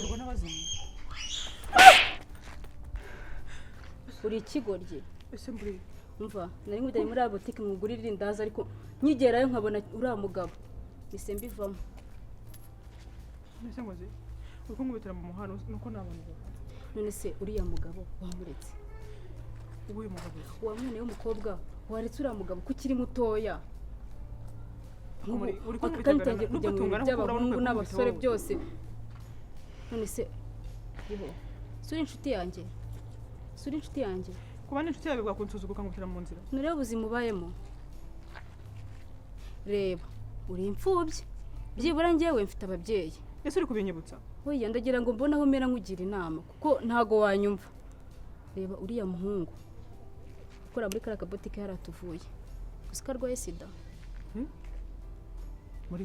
ubwo n'abazimu uri ikigoryi ese mburi umva nari nkujyanye muri boutique nkugurira irindazi ariko nkigerayo nkabona uriya mugabo ise mbivamo nese ngozi uko nkubitira mu muhano nuko nabantu none se uriya mugabo wamuretse uyu mugabo wamwene y'umukobwa waretse uriya mugabo ko ukiri mutoya uri ko twitangiye kujya mu bintu by'abahungu n'abasore byose none se iho suri inshuti yanjye kuba n'inshuti yawe bwakunsuzuguka ngukira mu nzira nureba ubuzima ubayemo reba uri imfubyi byibura njyewe mfite ababyeyi ese uri kubinyibutsa oya ndagira ngo mbone aho mera nkugira inama kuko ntago wanyumva reba uriya muhungu ukora muri kariya kabotike yaratuvuye gusa ko arwaye sida muri